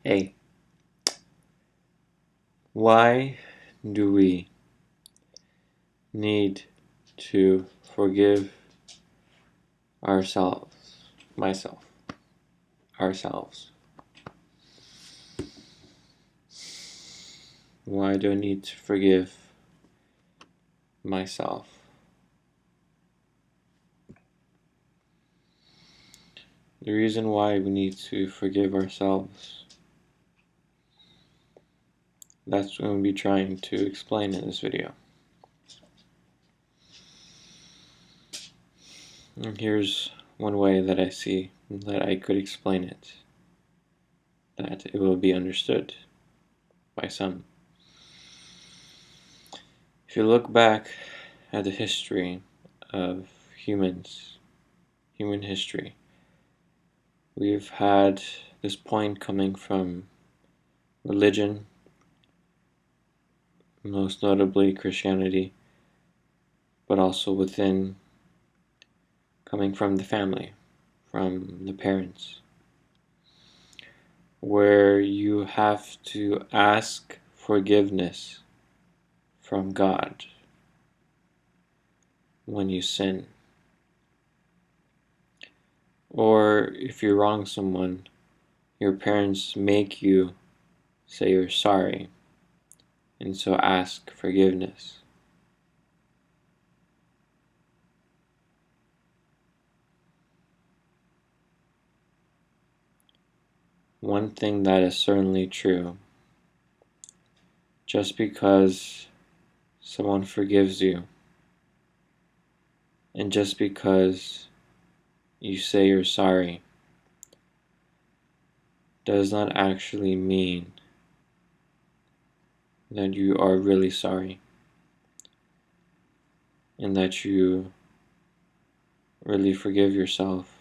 Hey, why do we need to forgive ourselves? Ourselves. Why do I need to forgive myself? The reason why we need to forgive ourselves, that's what we'll be trying to explain in this video. And here's one way that I see that I could explain it, that it will be understood by some. If you look back at the history of human history, we've had this point coming from religion, most notably Christianity, but also coming from the family, from the parents, where you have to ask forgiveness from God when you sin. Or if you wrong someone, your parents make you say you're sorry, and so ask forgiveness. One thing that is certainly true, just because someone forgives you, and just because you say you're sorry, does not actually mean that you are really sorry, and that you really forgive yourself,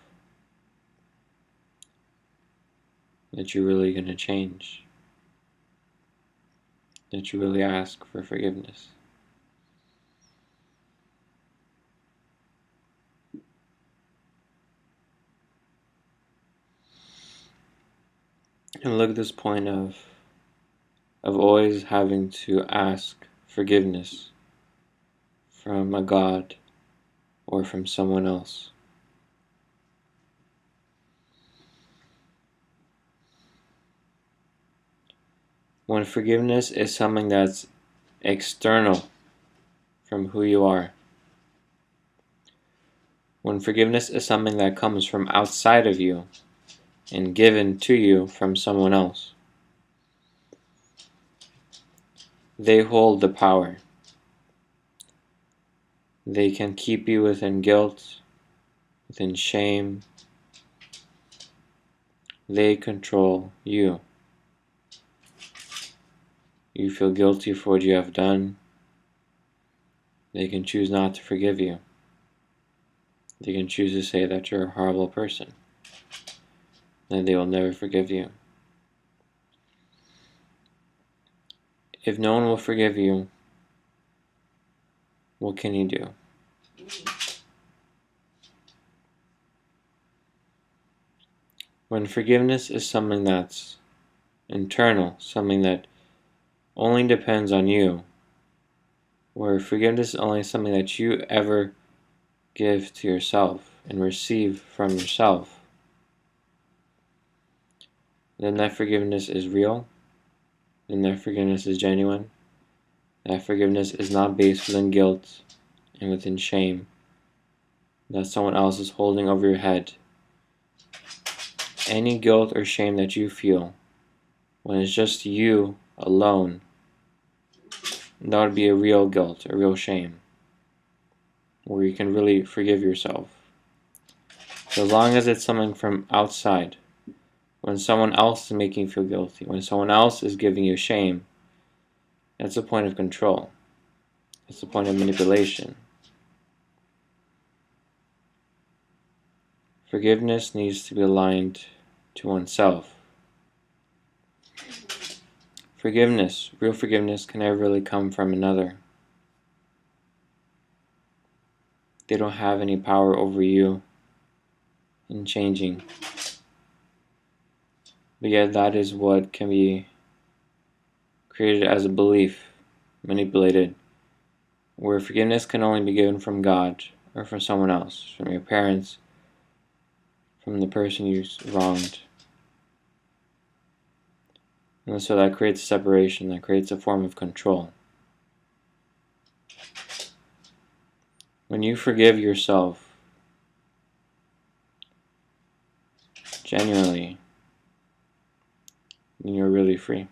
that you're really going to change, that you really ask for forgiveness. And look at this point of always having to ask forgiveness from a God or from someone else. When forgiveness is something that's external from who you are, when forgiveness is something that comes from outside of you and given to you from someone else, they hold the power. They can keep you within guilt, within shame. They control you. You feel guilty for what you have done. They can choose not to forgive you. They can choose to say that you're a horrible person, that they will never forgive you. If no one will forgive you, what can you do? When forgiveness is something that's internal, something that only depends on you, where forgiveness is only something that you ever give to yourself and receive from yourself, then that forgiveness is real, then that forgiveness is genuine. That forgiveness is not based within guilt and within shame that someone else is holding over your head. Any guilt or shame that you feel when it's just you alone, that would be a real guilt, a real shame, where you can really forgive yourself. So as long as it's something from outside, when someone else is making you feel guilty, when someone else is giving you shame, that's a point of control. It's a point of manipulation. Forgiveness needs to be aligned to oneself. Forgiveness, real forgiveness, can never really come from another. They don't have any power over you in changing. But yet that is what can be created as a belief, manipulated, where forgiveness can only be given from God or from someone else, from your parents, from the person you wronged. And so that creates a separation, that creates a form of control. When you forgive yourself genuinely, then you're really free.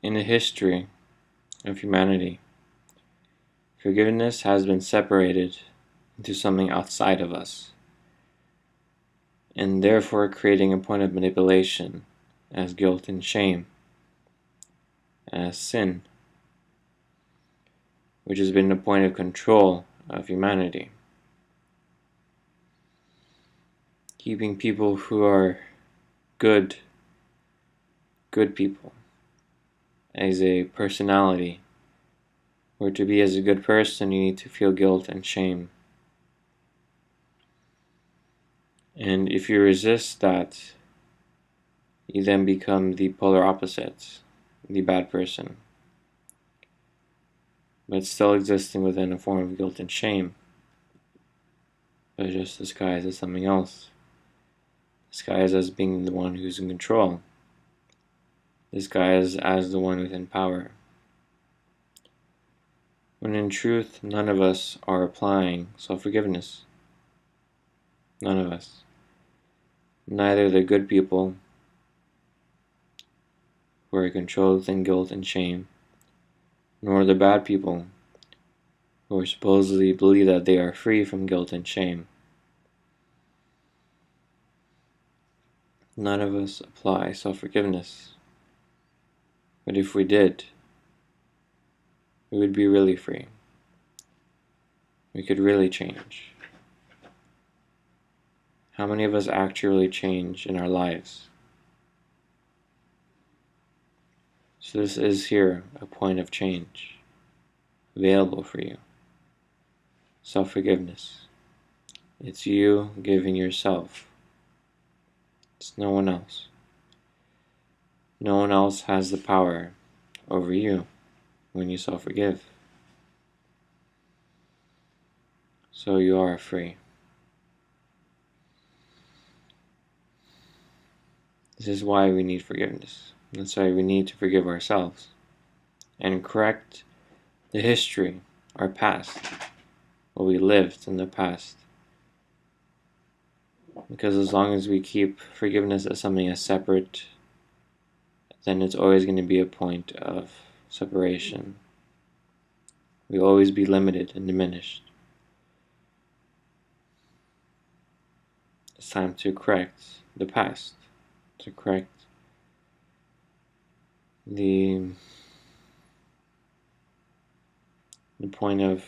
In the history of humanity, forgiveness has been separated into something outside of us, and therefore creating a point of manipulation as guilt and shame, as sin, which has been a point of control of humanity, keeping people who are good people as a personality, where to be as a good person you need to feel guilt and shame. And if you resist that, you then become the polar opposite, the bad person, but still existing within a form of guilt and shame, but just disguised as something else, disguised as being the one who's in control, disguised as the one within power. When in truth, none of us are applying self-forgiveness. None of us. Neither the good people who are controlled within guilt and shame, nor the bad people who are supposedly believe that they are free from guilt and shame. None of us apply self-forgiveness. But if we did, we would be really free. We could really change. How many of us actually change in our lives? So this is here a point of change available for you. Self-forgiveness. It's you giving yourself. It's no one else. No one else has the power over you when you self-forgive. So you are free. This is why we need forgiveness. That's why we need to forgive ourselves and correct the history, our past, what we lived in the past. Because as long as we keep forgiveness as something as separate, then it's always going to be a point of separation. We'll always be limited and diminished. It's time to correct the past, to correct the point of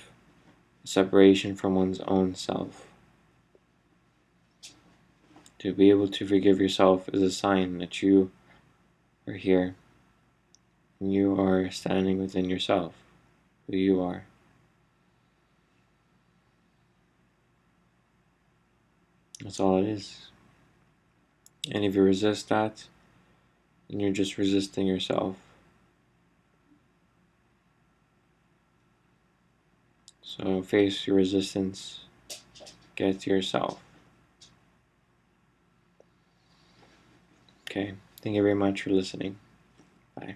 separation from one's own self. To be able to forgive yourself is a sign that you are here and you are standing within yourself, who you are. That's all it is. And if you resist that, then you're just resisting yourself. So face your resistance, get to yourself. Okay, thank you very much for listening. Bye.